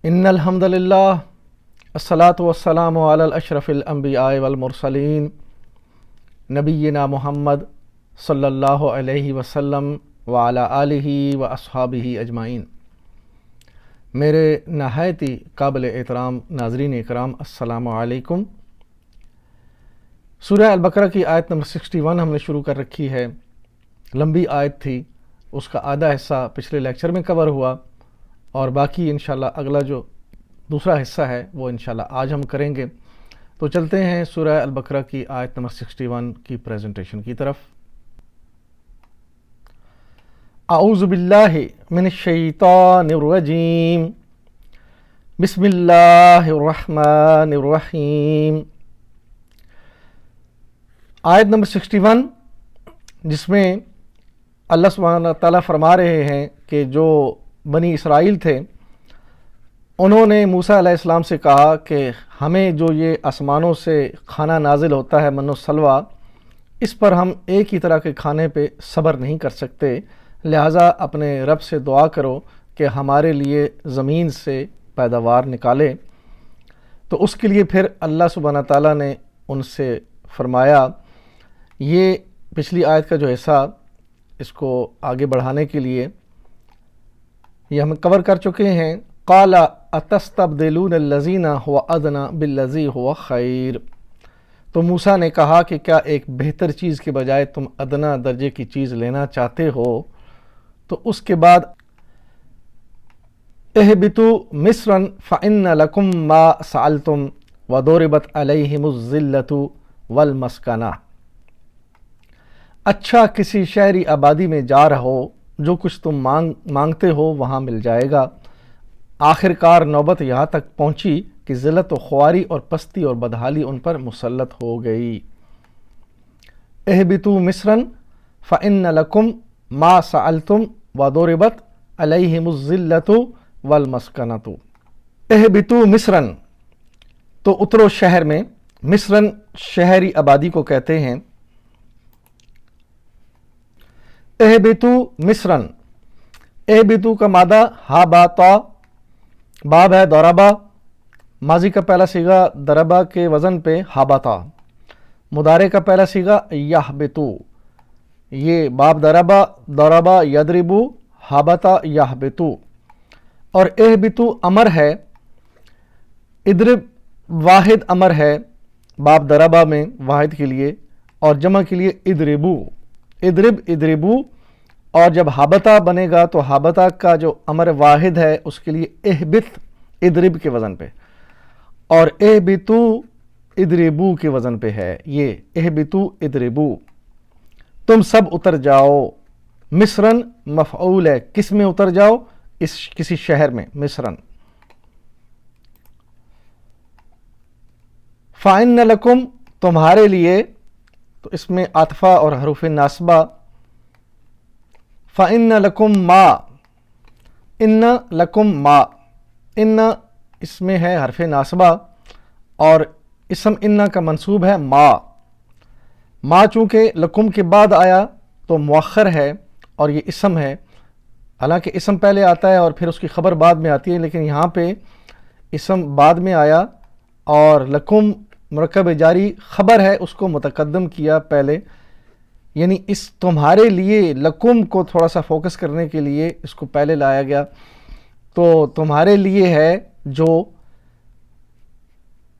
ان الحمد للہ الصلاۃ والسلام علی الاشرف الانبیاء والمرسلین نبینا محمد صلی اللہ علیہ وسلم وعلی آلہ و اصحابہ اجمعین۔ میرے نہایت ہی قابل احترام ناظرین اکرام، السلام علیکم۔ سورہ البقرہ کی آیت نمبر 61 ہم نے شروع کر رکھی ہے۔ لمبی آیت تھی، اس کا آدھا حصہ پچھلے لیکچر میں کور ہوا اور باقی انشاءاللہ اگلا جو دوسرا حصہ ہے وہ انشاءاللہ آج ہم کریں گے۔ تو چلتے ہیں سورہ البقرہ کی آیت نمبر 61 کی پریزنٹیشن کی طرف۔ اعوذ باللہ من الشیطان الرجیم، بسم اللہ الرحمن الرحیم۔ آیت نمبر 61 جس میں اللہ سبحانہ تعالیٰ فرما رہے ہیں کہ جو بنی اسرائیل تھے انہوں نے موسیٰ علیہ السلام سے کہا کہ ہمیں جو یہ آسمانوں سے کھانا نازل ہوتا ہے من و سلویٰ، اس پر ہم ایک ہی طرح کے کھانے پہ صبر نہیں کر سکتے، لہٰذا اپنے رب سے دعا کرو کہ ہمارے لیے زمین سے پیداوار نکالے۔ تو اس کے لیے پھر اللہ سبحانہ تعالیٰ نے ان سے فرمایا، یہ پچھلی آیت کا جو حصہ اس کو آگے بڑھانے کے لیے یہ ہم کور کر چکے ہیں۔ قال اتستبدلون الذی هو ادنی بالذی هو خیر، تو موسیٰ نے کہا کہ کیا ایک بہتر چیز کے بجائے تم ادنا درجے کی چیز لینا چاہتے ہو؟ تو اس کے بعد اہبطوا مصرا فإن لکم ما سألتم وضربت علیہم الذلۃ والمسکنہ، اچھا کسی شہری آبادی میں جا رہو، جو کچھ تم مانگتے ہو وہاں مل جائے گا۔ آخر کار نوبت یہاں تک پہنچی کہ ذلت و خواری اور پستی اور بدحالی ان پر مسلط ہو گئی۔ اہبطوا مصرا فإن لکم ما سألتم وضربت علیہم الذلۃ والمسکنۃ۔ اہبطوا مصرا، تو اترو شہر میں، مصرا شہری آبادی کو کہتے ہیں۔ اہبطوا مصرا، اہبطوا کا مادہ ہابطا، باب ہے ضربا، ماضی کا پہلا صیغہ ضربا کے وزن پہ ہابطا، مضارع کا پہلا صیغہ یہبطو، یہ باب ضربا ضربا یضربو ہابطا یہبطو۔ اور اہبطوا امر ہے، اضرب واحد امر ہے باب ضربا میں واحد کے لیے، اور جمع کے لیے اضربو، اضرب اضربو۔ اور جب ہابطہ بنے گا تو ہابطہ کا جو امر واحد ہے اس کے لیے اہبط اضرب کے وزن پہ، اور اہبطوا اضربو کے وزن پہ ہے، یہ اہبطوا اضربو، تم سب اتر جاؤ۔ مصرن مفعول ہے، کس میں اتر جاؤ؟ اس کسی شہر میں، مصرن۔ فَإِنَّ لَكُمْ، تمہارے لیے، تو اس میں عاطفہ اور حروف ناصبہ۔ فَإِنَّ لَكُمْ مَا، اِنَّ لَكُمْ مَا، اِنَّ اس میں ہے حرف ناصبہ اور اسم اِنَّ کا منصوب ہے ما۔ ما چونکہ لکم کے بعد آیا تو مؤخر ہے اور یہ اسم ہے، حالانکہ اسم پہلے آتا ہے اور پھر اس کی خبر بعد میں آتی ہے، لیکن یہاں پہ اسم بعد میں آیا اور لکم مرکب جاری خبر ہے، اس کو متقدم کیا پہلے، یعنی اس تمہارے لیے لکم کو تھوڑا سا فوکس کرنے کے لیے اس کو پہلے لایا گیا۔ تو تمہارے لیے ہے جو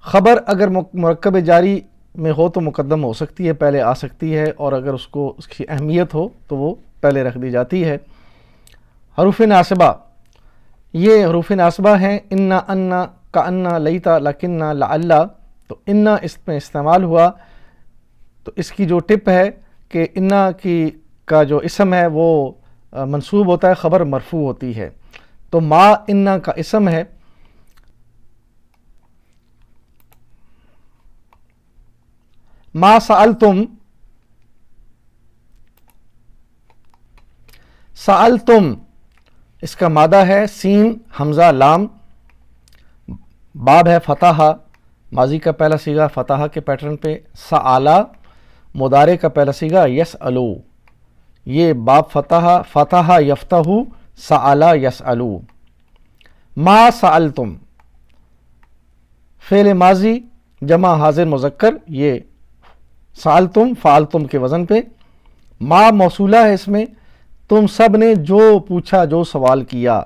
خبر اگر مرکب جاری میں ہو تو مقدم ہو سکتی ہے، پہلے آ سکتی ہے، اور اگر اس کو اس کی اہمیت ہو تو وہ پہلے رکھ دی جاتی ہے۔ حروف ناصبہ، یہ حروف ناصبہ ہیں، انا انا کانا لیتا لکنہ لعلہ، تو انا اس میں استعمال ہوا، تو اس کی جو ٹپ ہے کہ انا کا جو اسم ہے وہ منصوب ہوتا ہے، خبر مرفوع ہوتی ہے، تو ما انا کا اسم ہے۔ ما سألتم، سألتم اس کا مادہ ہے سین حمزہ لام، باب ہے فتح، ماضی کا پہلا صیغہ فتح کے پیٹرن پہ، سآلا مضارع کا پہلا صیغہ یسألو، یہ باب فتح فتح یفتح سآلا یسألو۔ ما سألتم فعل ماضی جمع حاضر مذکر، یہ سألتم فعلتم کے وزن پہ، ما موصولہ ہے اس میں، تم سب نے جو پوچھا، جو سوال کیا.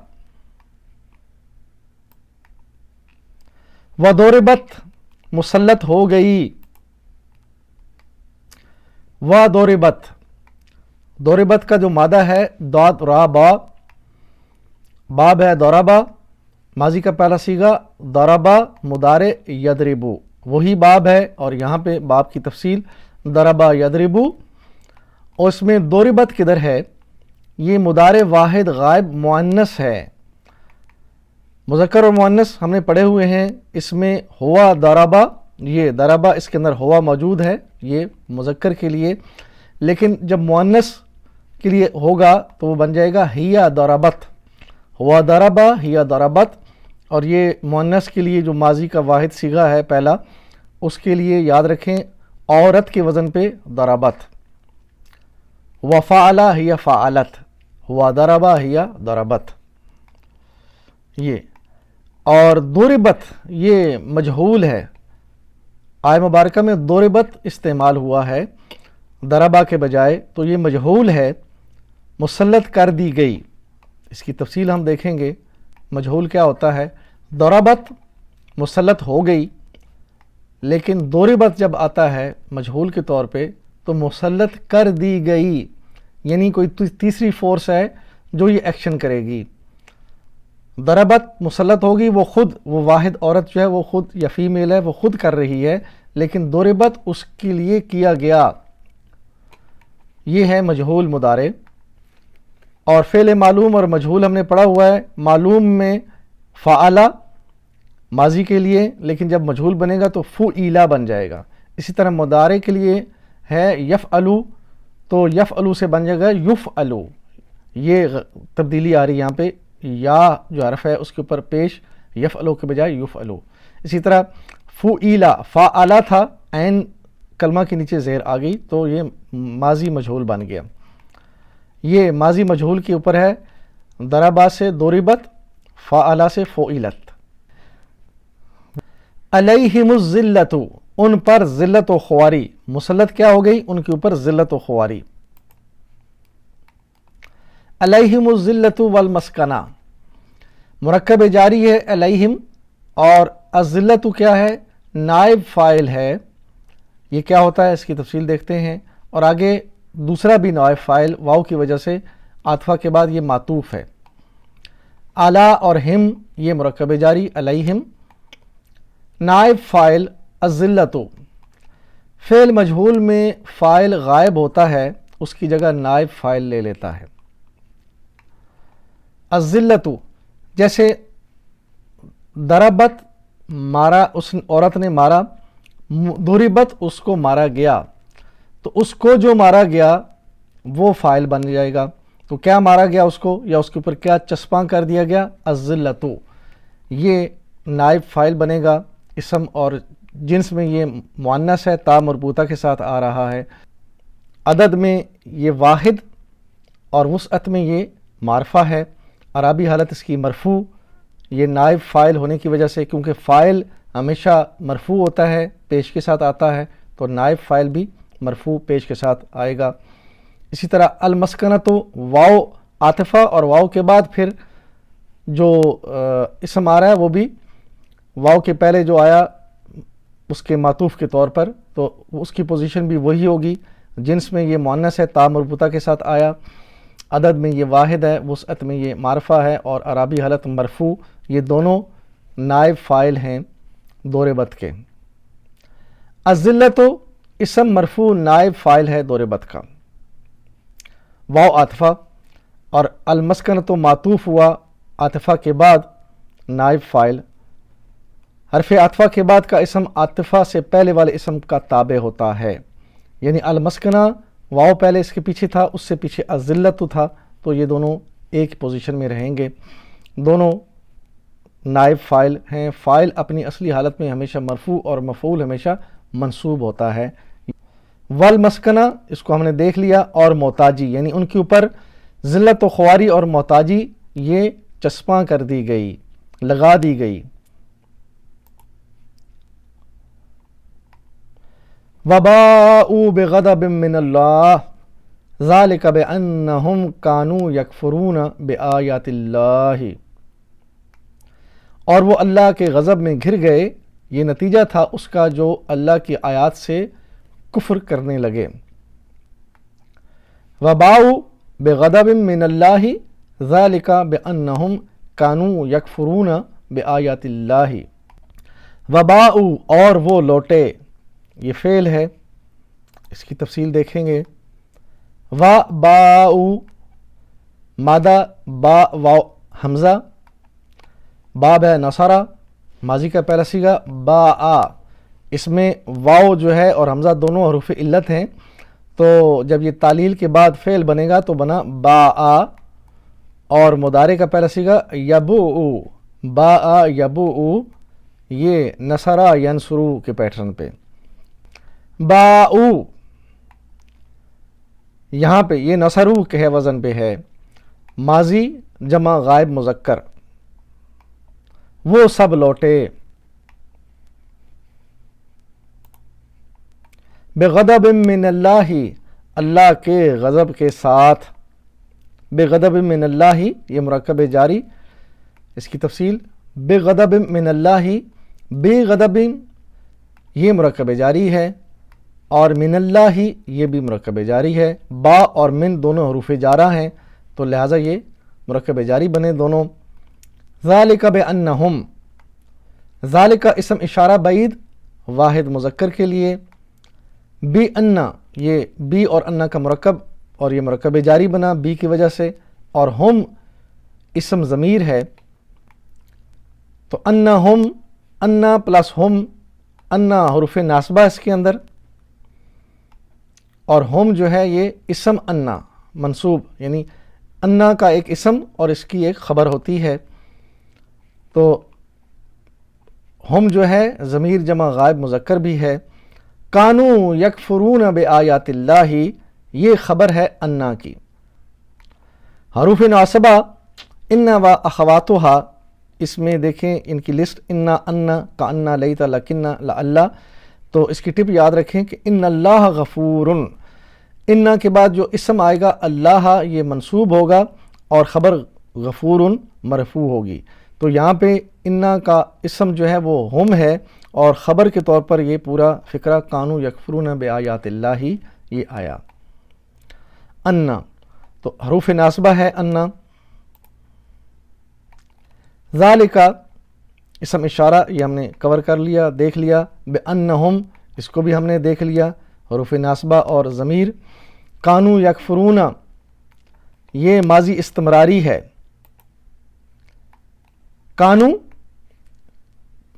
وضربت مسلط ہو گئی، وضربت، ضربت کا جو مادہ ہے داد را با، باب ہے ضربا، ماضی کا پہلا صیغہ، ضربا مضارع یضربو، وہی باب ہے، اور یہاں پہ باب کی تفصیل ضربا یضربو. اور اس میں ضربت کدھر ہے؟ یہ مضارع واحد غائب مؤنث ہے. مذکر اور مؤنث ہم نے پڑھے ہوئے ہیں. اس میں ہوا ضربا، یہ ضربا اس کے اندر ہوا موجود ہے، یہ مذکر کے لیے، لیکن جب مؤنث کے لیے ہوگا تو وہ بن جائے گا ہیا ضربت، ہوا ضربا ہیا ضربت. اور یہ مؤنث کے لیے جو ماضی کا واحد صیغہ ہے پہلا، اس کے لیے یاد رکھیں عورت کے وزن پہ ضربت. وفعل ہیا فعلت، ہوا ضربا ہیا ضربت. یہ اور ضربت یہ مجہول ہے. آیہ مبارکہ میں ضربت استعمال ہوا ہے ضربا کے بجائے، تو یہ مجہول ہے، مسلط کر دی گئی. اس کی تفصیل ہم دیکھیں گے. مجہول کیا ہوتا ہے؟ ضربت مسلط ہو گئی، لیکن ضربت جب آتا ہے مجہول کے طور پہ تو مسلط کر دی گئی، یعنی کوئی تیسری فورس ہے جو یہ ایکشن کرے گی. ضربت مسلط ہوگی، وہ خود، وہ واحد عورت جو ہے وہ خود یا فیمیل ہے، وہ خود کر رہی ہے، لیکن ضربت اس کے لیے کیا گیا. یہ ہے مجہول مضارع. اور فعل معلوم اور مجہول ہم نے پڑھا ہوا ہے. معلوم میں فعلا ماضی کے لیے، لیکن جب مجہول بنے گا تو فعیلا بن جائے گا. اسی طرح مضارع کے لیے ہے یفعلو، تو یفعلو سے بن جائے گا یفعلو. یہ تبدیلی آ رہی ہے یہاں پہ، یا جو حرف ہے اس کے اوپر پیش، یفعلو کے بجائے یفعلو. اسی طرح فعیلا، فعلا تھا، عین کلمہ کے نیچے زیر آ گئی تو یہ ماضی مجہول بن گیا. یہ ماضی مجہول کے اوپر ہے. ضربا سے ضربت، فعلا سے فعلت. علیہم الذلۃ، ان پر ذلت و خواری، مسلط کیا ہو گئی؟ ان کے اوپر ذلت و خواری. علیہم الذلۃ والمسکنہ، مرکب جاری ہے علیہم، اور الذلۃ کیا ہے؟ نائب فاعل ہے. یہ کیا ہوتا ہے اس کی تفصیل دیکھتے ہیں. اور آگے دوسرا بھی نائب فاعل واو کی وجہ سے عاطفہ کے بعد یہ معطوف ہے. اعلی اور ہم یہ مرکب جاری علیہم. نائب فاعل الذلۃ، فعل مجہول میں فاعل غائب ہوتا ہے، اس کی جگہ نائب فاعل لے لیتا ہے. الذلۃ جیسے ضربت مارا، اس عورت نے مارا، ضربت اس کو مارا گیا، تو اس کو جو مارا گیا وہ فاعل بن جائے گا. تو کیا مارا گیا اس کو، یا اس کے اوپر کیا چسپاں کر دیا گیا؟ الذلۃ، یہ نائب فاعل بنے گا. اسم اور جنس میں یہ مؤنث ہے، تا مربوطہ کے ساتھ آ رہا ہے. عدد میں یہ واحد اور وسعت میں یہ معرفہ ہے. عربی حالت اس کی مرفوع، یہ نائب فاعل ہونے کی وجہ سے، کیونکہ فاعل ہمیشہ مرفوع ہوتا ہے، پیش کے ساتھ آتا ہے، تو نائب فاعل بھی مرفوع پیش کے ساتھ آئے گا. اسی طرح المسکنہ تو واو عاطفہ، اور واو کے بعد پھر جو اسم آ رہا ہے وہ بھی واو کے پہلے جو آیا اس کے معطوف کے طور پر، تو اس کی پوزیشن بھی وہی ہوگی. جنس میں یہ مؤنث ہے، تا مربوطہ کے ساتھ آیا. عدد میں یہ واحد ہے، وسعت میں یہ معرفہ ہے، اور عربی حالت مرفوع. یہ دونوں نائب فاعل ہیں ضربت کے. الذلۃ اسم مرفوع نائب فاعل ہے ضربت کا، واو عاطفہ. اور المسکنۃ معطوف ہوا عاطفہ کے بعد نائب فاعل. حرف عاطفہ کے بعد کا اسم عاطفہ سے پہلے والے اسم کا تابع ہوتا ہے. یعنی المسکنہ واو پہلے اس کے پیچھے تھا، اس سے پیچھے الذلۃ تھا، تو یہ دونوں ایک پوزیشن میں رہیں گے. دونوں نائب فاعل ہیں. فاعل اپنی اصلی حالت میں ہمیشہ مرفوع اور مفعول ہمیشہ منصوب ہوتا ہے. والمسکنہ اس کو ہم نے دیکھ لیا. اور محتاجی، یعنی ان کے اوپر ذلت و خواری اور محتاجی یہ چسپاں کر دی گئی. لگا دی گئی. وباءوا بغضب من اللہ ذالک بأنہم کانوا یکفرون بآیات اللہ. اور وہ اللہ کے غضب میں گھر گئے، یہ نتیجہ تھا اس کا جو اللہ کی آیات سے کفر کرنے لگے. وباءوا بغضب من اللہ ذالک بأنہم کانوا یکفرون بآیات اللہ. وباءوا اور وہ لوٹے، یہ فعل ہے، اس کی تفصیل دیکھیں گے. وباءوا مادہ با واو حمزہ، باب ہے نصرہ ماضی کا پہلا صیغہ، با اس میں واو جو ہے اور حمزہ دونوں حروف علت ہیں، تو جب یہ تعلیل کے بعد فعل بنے گا تو بنا با، اور مضارع کا پہلا صیغہ یبوء، با یبوء، یہ نصرہ ینصرو کے پیٹرن پہ. باؤ یہاں پہ یہ نصرو کے وزن پہ ہے، ماضی جمع غائب مذکر. وہ سب لوٹے، بغضب من اللہ، اللہ کے غضب کے ساتھ. بغضب من اللہ یہ مرکب جاری، اس کی تفصیل بغضب من اللہ، بغضب یہ مرکب جاری ہے، اور من اللہ یہ بھی مرکب جاری ہے. با اور من دونوں حروف جارہ ہیں تو لہٰذا یہ مرکب جاری بنے دونوں. ذالک بأنہم، ذالک اسم اشارہ بعید واحد مذکر کے لیے، بی انا یہ بی اور انا کا مرکب، اور یہ مرکب جاری بنا بی کی وجہ سے، اور ہم اسم ضمیر ہے تو انہم، انا پلس ہم، انا حروف ناسبہ اس کے اندر، اور ہم جو ہے یہ اسم انا منصوب، یعنی انا کا ایک اسم اور اس کی ایک خبر ہوتی ہے. تو ہم جو ہے ضمیر جمع غائب مذکر بھی ہے. کانوا یکفرون بآیات اللہ یہ خبر ہے انا کی. حروف ناصبہ ان و اخواتها، اس میں دیکھیں ان کی لسٹ، انا، انا، کانا، لیت، لکنا، لعلہ. تو اس کی ٹپ یاد رکھیں کہ ان اللہ غفور، انا کے بعد جو اسم آئے گا اللہ یہ منصوب ہوگا اور خبر غفور مرفوع ہوگی. تو یہاں پہ انا کا اسم جو ہے وہ ہم ہے، اور خبر کے طور پر یہ پورا فقرہ کانوا یکفرون بآیات اللہ یہ آیا. انا تو حروف ناصبہ ہے انا. ذالک اسم اشارہ یہ ہم نے کور کر لیا، دیکھ لیا. بأنہم اس کو بھی ہم نے دیکھ لیا، حروف ناصبہ اور ضمیر. کانوا یکفرون یہ ماضی استمراری ہے. کانو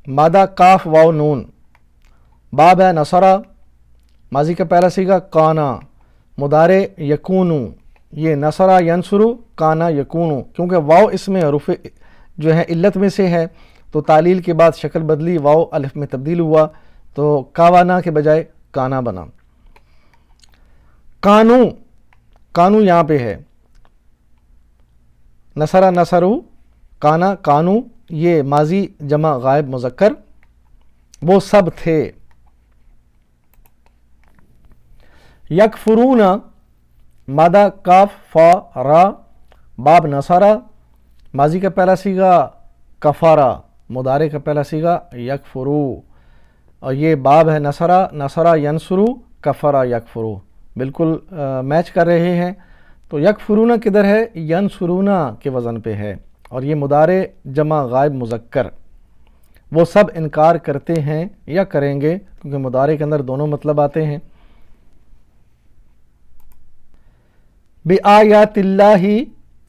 مادہ کاف واو نون، باب ہے نصرہ ماضی کا پہلا صیغہ کانا، مضارع یکونو، یہ نصرہ ینصرو، کانا یکونو. کیونکہ واو اس میں حروف جو ہے علت میں سے ہے تو تعلیل کے بعد شکل بدلی، واو الف میں تبدیل ہوا تو کاوانا کے بجائے کانا بنا. کانو، کانو یہاں پہ ہے، نصرہ نصرو، کانا کانو، یہ ماضی جمع غائب مذکر. وہ سب تھے. یکفرون مادہ کاف فا را، باب نصرہ ماضی کا پہلا صیغہ کفارہ، مضارع کا پہلا صیغہ یکفرو، اور یہ باب ہے نصرہ، نصرہ ینصرو، کفرہ یکفرو، بالکل میچ کر رہے ہیں. تو یکفرون کدھر ہے؟ ینصرون کے وزن پہ ہے، اور یہ مضارع جمع غائب مذکر. وہ سب انکار کرتے ہیں یا کریں گے، کیونکہ مضارع کے اندر دونوں مطلب آتے ہیں. بآیات اللہ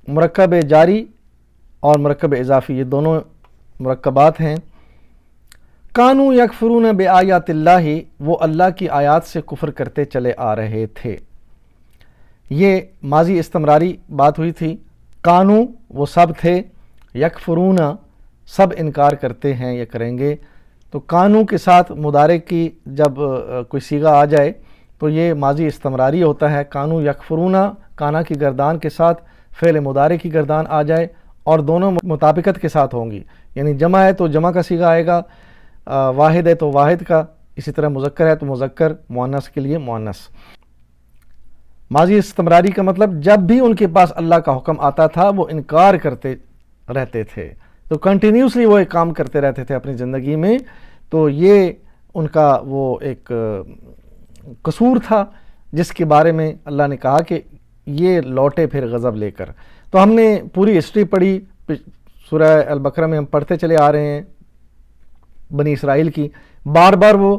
مرکب جاری اور مرکب اضافی، یہ دونوں مرکبات ہیں. کانوا یکفرون بآیات اللہ وہ اللہ کی آیات سے کفر کرتے چلے آ رہے تھے. یہ ماضی استمراری بات ہوئی تھی. کانو وہ سب تھے، یکفرون سب انکار کرتے ہیں یا کریں گے. تو کانو کے ساتھ مضارع کی جب کوئی صیغہ آ جائے تو یہ ماضی استمراری ہوتا ہے. کانو یکفرون کانا کی گردان کے ساتھ فعل مضارع کی گردان آ جائے اور دونوں مطابقت کے ساتھ ہوں گی، یعنی جمع ہے تو جمع کا صیغہ آئے گا، واحد ہے تو واحد کا، اسی طرح مذکر ہے تو مذکر، مؤنث کے لیے مؤنث۔ ماضی استمراری کا مطلب جب بھی ان کے پاس اللہ کا حکم آتا تھا وہ انکار کرتے رہتے تھے، تو کنٹینیوسلی وہ ایک کام کرتے رہتے تھے اپنی زندگی میں، تو یہ ان کا وہ ایک قصور تھا جس کے بارے میں اللہ نے کہا کہ یہ لوٹے پھر غضب لے کر۔ تو ہم نے پوری ہسٹری پڑھی، سورہ البقرہ میں ہم پڑھتے چلے آ رہے ہیں بنی اسرائیل کی، بار بار وہ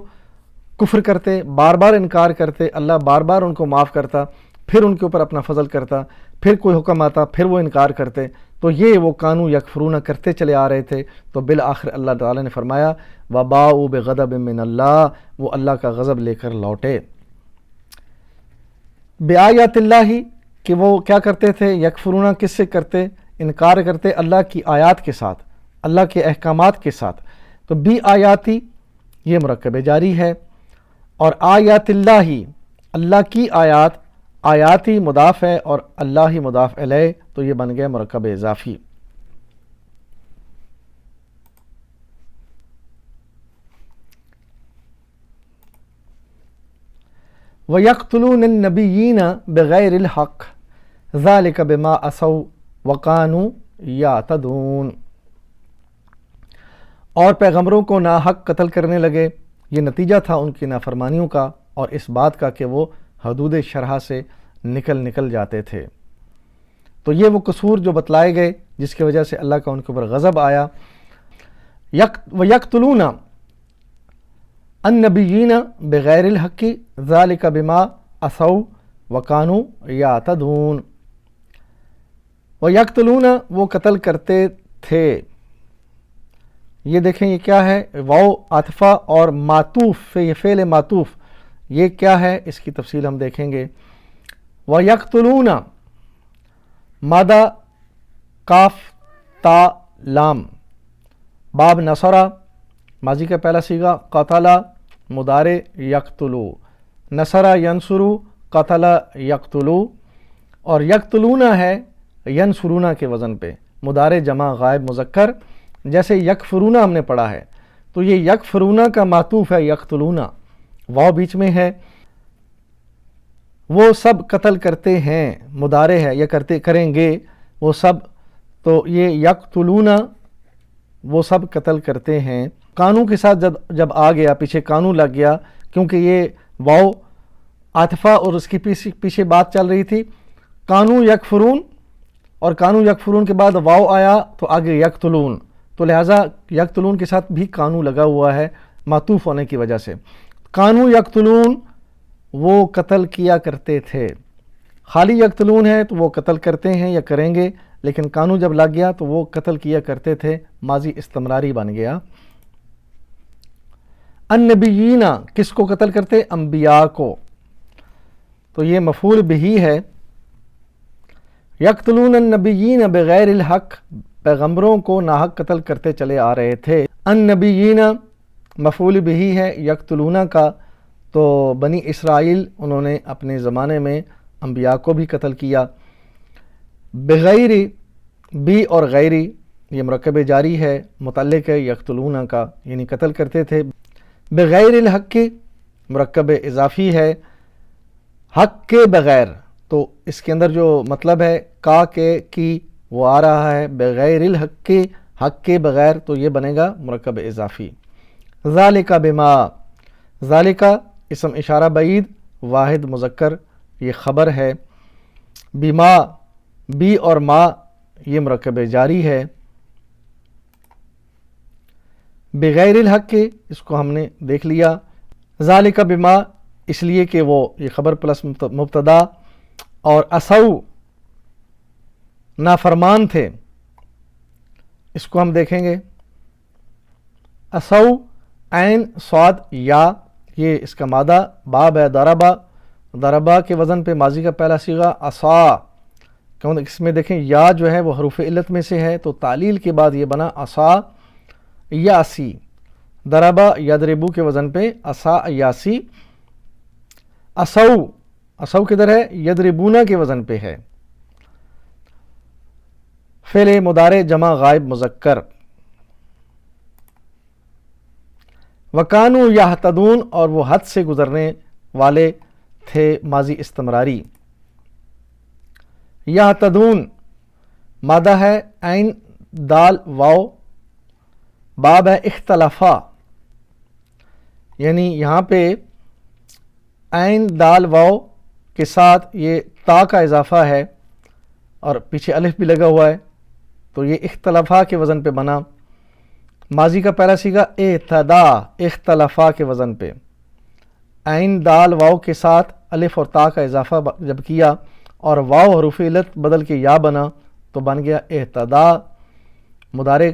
کفر کرتے، بار بار انکار کرتے، اللہ بار بار ان کو معاف کرتا، پھر ان کے اوپر اپنا فضل کرتا، پھر کوئی حکم آتا پھر وہ انکار کرتے، تو یہ وہ کانو یکفرون کرتے چلے آ رہے تھے۔ تو بالآخر اللہ تعالیٰ نے فرمایا وباؤ بغضب من اللہ، وہ اللہ کا غضب لے کر لوٹے۔ بآیات اللہ، کہ وہ کیا کرتے تھے، یکفرون کس سے کرتے، انکار کرتے اللہ کی آیات کے ساتھ، اللہ کے احکامات کے ساتھ۔ تو بی آیاتی یہ مرکب جاری ہے، اور آیات اللہ، اللہ کی آیات، آیاتی مضاف ہے اور اللہ ہی مضاف الیہ، تو یہ بن گیا مرکب اضافی۔ وَيَقْتُلُونَ النَّبِيِّينَ بِغَيْرِ الْحَقِّ ذَلِكَ بِمَا عَصَوْا وَكَانُوا يَعْتَدُونَ، اور پیغمبروں کو ناحق قتل کرنے لگے، یہ نتیجہ تھا ان کی نافرمانیوں کا اور اس بات کا کہ وہ حدود شرح سے نکل جاتے تھے۔ تو یہ وہ قصور جو بتلائے گئے جس کی وجہ سے اللہ کا ان کے اوپر غضب آیا۔ وَيَقْتُلُونَ النَّبِيِّينَ بِغَيْرِ الْحَقِّ ذَلِكَ بِمَا عَصَوْا وَكَانُوا يَعْتَدُونَ، وَيَقْتُلُونَ وہ قتل کرتے تھے، یہ دیکھیں یہ کیا ہے، واو عاطفہ اور معطوف، یہ فعل معطوف، یہ کیا ہے اس کی تفصیل ہم دیکھیں گے۔ وَيَقْتُلُونَ مادہ کاف تا لام، باب نصرہ ماضی کا پہلا صیغہ، قتل مضارع یقتلو، نصرہ ینصرو، قتل یقتلو، اور یقتلون ہے ینصرون کے وزن پہ، مضارع جمع غائب مذکر، جیسے یکفرون ہم نے پڑھا ہے، تو یہ یکفرون کا معطوف ہے یقتلون، واو بیچ میں ہے، وہ سب قتل کرتے ہیں، مضارع ہے یا کریں گے وہ سب، تو یہ یقتلون وہ سب قتل کرتے ہیں۔ کانو کے ساتھ جب آ گیا، پیچھے کانو لگ گیا، کیونکہ یہ واو عاطفہ اور اس کی پیچھے بات چل رہی تھی، کانو یکفرون، اور کانو یکفرون کے بعد واو آیا تو آگے یقتلون، تو لہٰذا یقتلون کے ساتھ بھی کانو لگا ہوا ہے معطوف ہونے کی وجہ سے۔ کانو یقتلون وہ قتل کیا کرتے تھے، خالی یقتلون ہے تو وہ قتل کرتے ہیں یا کریں گے، لیکن کانو جب لگ گیا تو وہ قتل کیا کرتے تھے، ماضی استمراری بن گیا۔ النبیین کس کو قتل کرتے، انبیاء کو، تو یہ مفعول بہی ہے۔ یقتلون النبیین بغیر الحق، پیغمبروں کو ناحق قتل کرتے چلے آ رہے تھے۔ النبیین مفعول بہی ہے یقتلون کا، تو بنی اسرائیل انہوں نے اپنے زمانے میں انبیاء کو بھی قتل کیا۔ بغیر بی اور غیری یہ مرکب جاری ہے، متعلق ہے یقتلون کا، یعنی قتل کرتے تھے۔ بغیر الحق مرکب اضافی ہے، حق کے بغیر، تو اس کے اندر جو مطلب ہے کا کے کی وہ آ رہا ہے، بغیر الحق کے، حق کے بغیر، تو یہ بنے گا مرکب اضافی۔ ذالک بما، ذالک اسم اشارہ بعید، واحد مذکر، یہ خبر ہے۔ بما بی اور ما یہ مرکب جاری ہے۔ بغیر الحق کے اس کو ہم نے دیکھ لیا، ذالک بما اس لیے کہ وہ یہ خبر پلس مبتدا، اور اسو نافرمان تھے، اس کو ہم دیکھیں گے۔ اسو عین صاد یا، یہ اس کا مادہ باب ہے ضربہ، ضربہ کے وزن پہ ماضی کا پہلا صیغہ عصا، کیوں اس میں دیکھیں یا جو ہے وہ حروف علت میں سے ہے، تو تعلیل کے بعد یہ بنا عصا یاسی، ضربہ یضربو کے وزن پہ عصا یاسی۔ اسو، اسو کدھر ہے، یضربونا کے وزن پہ ہے، فعل مضارع جمع غائب مذکر۔ وکانو یہتدون، اور وہ حد سے گزرنے والے تھے، ماضی استمراری. یہتدون مادہ ہے عین دال واو، باب ہے اختلافا، یعنی یہاں پہ عین دال واو کے ساتھ یہ تا کا اضافہ ہے اور پیچھے الف بھی لگا ہوا ہے، تو یہ اختلافا کے وزن پہ بنا. ماضی کا پہلا صیغہ اعتدا، اختلافا کے وزن پہ. عین دال واو کے ساتھ الف اور تا کا اضافہ جب کیا اور واو حروف علت بدل کے یا بنا تو بن گیا اہتدا. مضارع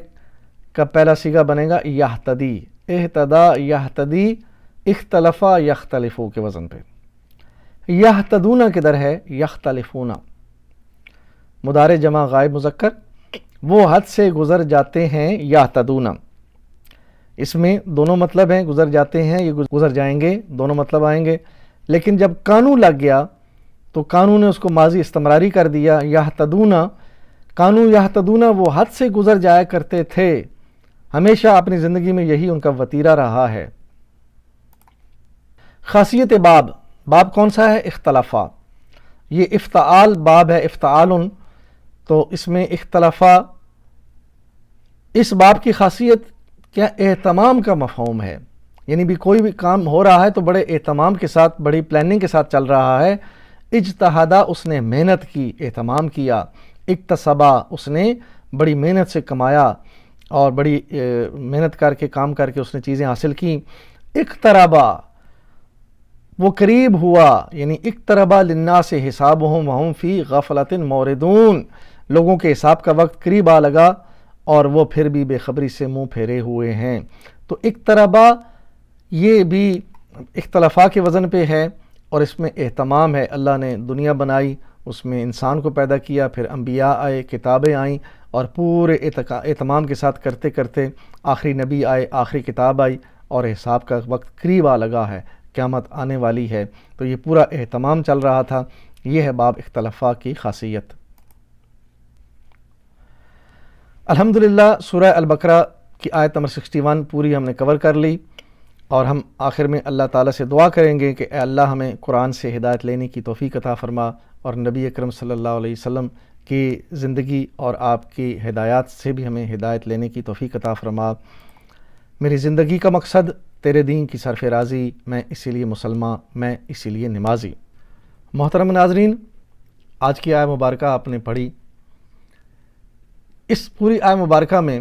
کا پہلا صیغہ بنے گا یہتدی، اہتدا یہتدی، اختلفا یختلفو کے وزن پہ. یہتدون کدھر ہے؟ یختلفون. مضارع جمع غائب مذکر، وہ حد سے گزر جاتے ہیں، یہتدون. اس میں دونوں مطلب ہیں، گزر جاتے ہیں، یہ گزر جائیں گے، دونوں مطلب آئیں گے. لیکن جب کانو لگ گیا تو کانو نے اس کو ماضی استمراری کر دیا. یہتدون، کانو یہتدون، وہ حد سے گزر جایا کرتے تھے، ہمیشہ اپنی زندگی میں یہی ان کا وتیرہ رہا ہے. خاصیت باب، باب کون سا ہے؟ اختلافا. یہ افتعال باب ہے، افتعالن، تو اس میں اختلافا. اس باب کی خاصیت کیا؟ اہتمام کا مفہوم ہے، یعنی بھی کوئی بھی کام ہو رہا ہے تو بڑے اہتمام کے ساتھ، بڑی پلاننگ کے ساتھ چل رہا ہے. اجتہادہ، اس نے محنت کی، اہتمام کیا. اکتسبا، اس نے بڑی محنت سے کمایا اور بڑی محنت کر کے کام کر کے اس نے چیزیں حاصل کی. اقتربا، وہ قریب ہوا، یعنی اقتربا للناس حسابهم وهم فی غفلۃ موردون، لوگوں کے حساب کا وقت قریب آ لگا اور وہ پھر بھی بے خبری سے منہ پھیرے ہوئے ہیں. تو اقتربا یہ بھی اختلافا کے وزن پہ ہے اور اس میں اہتمام ہے. اللہ نے دنیا بنائی، اس میں انسان کو پیدا کیا، پھر انبیاء آئے، کتابیں آئیں اور پورے اہتمام کے ساتھ کرتے کرتے آخری نبی آئے، آخری کتاب آئی اور حساب کا وقت قریب آ لگا ہے، قیامت آنے والی ہے. تو یہ پورا اہتمام چل رہا تھا. یہ ہے باب اختلافا کی خاصیت. الحمدللہ سورہ البقرہ کی آیت نمبر 61 پوری ہم نے کور کر لی، اور ہم آخر میں اللہ تعالیٰ سے دعا کریں گے کہ اے اللہ ہمیں قرآن سے ہدایت لینے کی توفیق عطا فرما، اور نبی اکرم صلی اللہ علیہ وسلم کی زندگی اور آپ کی ہدایات سے بھی ہمیں ہدایت لینے کی توفیق عطا فرما. میری زندگی کا مقصد تیرے دین کی سرفرازی، میں اسی لیے مسلمان، میں اسی لیے نمازی. محترم ناظرین، آج کی آیت مبارکہ آپ نے پڑھی. اس پوری آیت مبارکہ میں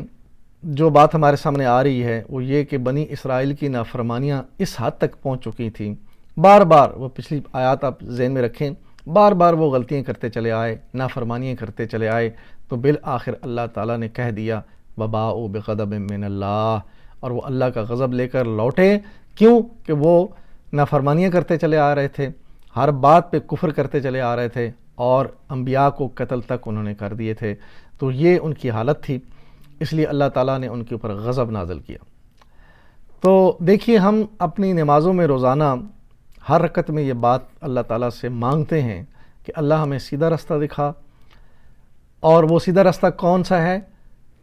جو بات ہمارے سامنے آ رہی ہے وہ یہ کہ بنی اسرائیل کی نافرمانیاں اس حد تک پہنچ چکی تھیں، بار بار، وہ پچھلی آیات آپ ذہن میں رکھیں، بار بار وہ غلطیاں کرتے چلے آئے، نافرمانیاں کرتے چلے آئے، تو بالآخر اللہ تعالیٰ نے کہہ دیا وباءوا بغضب من اللہ، اور وہ اللہ کا غضب لے کر لوٹے. کیوں؟ کہ وہ نافرمانیاں کرتے چلے آ رہے تھے، ہر بات پہ کفر کرتے چلے آ رہے تھے اور انبیاء کو قتل تک انہوں نے کر دیے تھے. تو یہ ان کی حالت تھی، اس لیے اللہ تعالیٰ نے ان کے اوپر غضب نازل کیا. تو دیکھیے، ہم اپنی نمازوں میں روزانہ ہر رکعت میں یہ بات اللہ تعالیٰ سے مانگتے ہیں کہ اللہ ہمیں سیدھا رستہ دکھا. اور وہ سیدھا رستہ کون سا ہے؟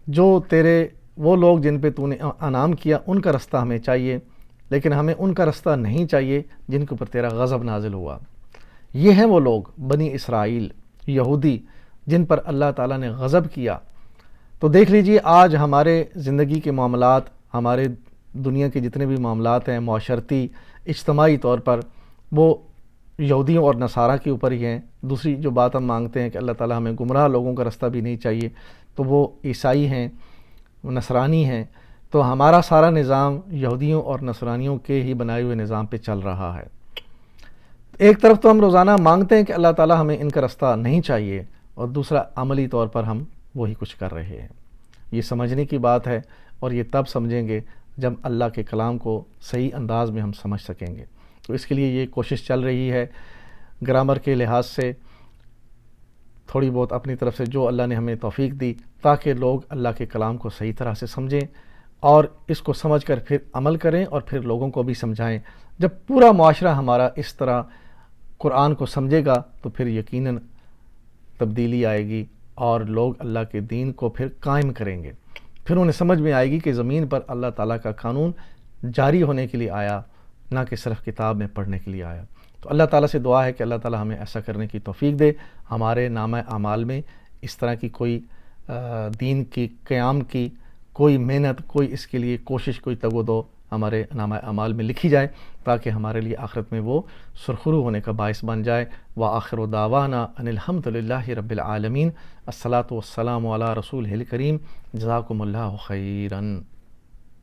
جو تیرے وہ لوگ جن پہ تو نے انعام کیا ان کا رستہ ہمیں چاہیے، لیکن ہمیں ان کا رستہ نہیں چاہیے جن کے اوپر تیرا غضب نازل ہوا. یہ ہیں وہ لوگ بنی اسرائیل، یہودی، جن پر اللہ تعالیٰ نے غضب کیا. تو دیکھ لیجئے آج ہمارے زندگی کے معاملات، ہمارے دنیا کے جتنے بھی معاملات ہیں، معاشرتی، اجتماعی طور پر، وہ یہودیوں اور نصارہ کے اوپر ہی ہیں. دوسری جو بات ہم مانگتے ہیں کہ اللہ تعالیٰ ہمیں گمراہ لوگوں کا رستہ بھی نہیں چاہیے، تو وہ عیسائی ہیں، وہ نصرانی ہیں. تو ہمارا سارا نظام یہودیوں اور نصرانیوں کے ہی بنائے ہوئے نظام پہ چل رہا ہے. ایک طرف تو ہم روزانہ مانگتے ہیں کہ اللہ تعالیٰ ہمیں ان کا رستہ نہیں چاہیے، اور دوسرا عملی طور پر ہم وہی کچھ کر رہے ہیں. یہ سمجھنے کی بات ہے، اور یہ تب سمجھیں گے جب اللہ کے کلام کو صحیح انداز میں ہم سمجھ سکیں گے. تو اس کے لیے یہ کوشش چل رہی ہے گرامر کے لحاظ سے تھوڑی بہت اپنی طرف سے جو اللہ نے ہمیں توفیق دی، تاکہ لوگ اللہ کے کلام کو صحیح طرح سے سمجھیں اور اس کو سمجھ کر پھر عمل کریں اور پھر لوگوں کو بھی سمجھائیں. جب پورا معاشرہ ہمارا اس طرح قرآن کو سمجھے گا تو پھر یقیناً تبدیلی آئے گی اور لوگ اللہ کے دین کو پھر قائم کریں گے. پھر انہیں سمجھ میں آئے گی کہ زمین پر اللہ تعالیٰ کا قانون جاری ہونے کے لیے آیا، نہ کہ صرف کتاب میں پڑھنے کے لیے آیا۔ تو اللہ تعالیٰ سے دعا ہے کہ اللہ تعالیٰ ہمیں ایسا کرنے کی توفیق دے، ہمارے نامہ اعمال میں اس طرح کی کوئی دین کی قیام کی کوئی محنت، کوئی اس کے لیے کوشش، کوئی تگ و دو ہمارے نامہ اعمال میں لکھی جائے، تاکہ ہمارے لیے آخرت میں وہ سرخرو ہونے کا باعث بن جائے۔ وآخر دعوانا ان الحمد للہ رب العالمین۔ الصلاۃ والسلام علی رسولہ الکریم۔ جزاکم اللہ خیراً۔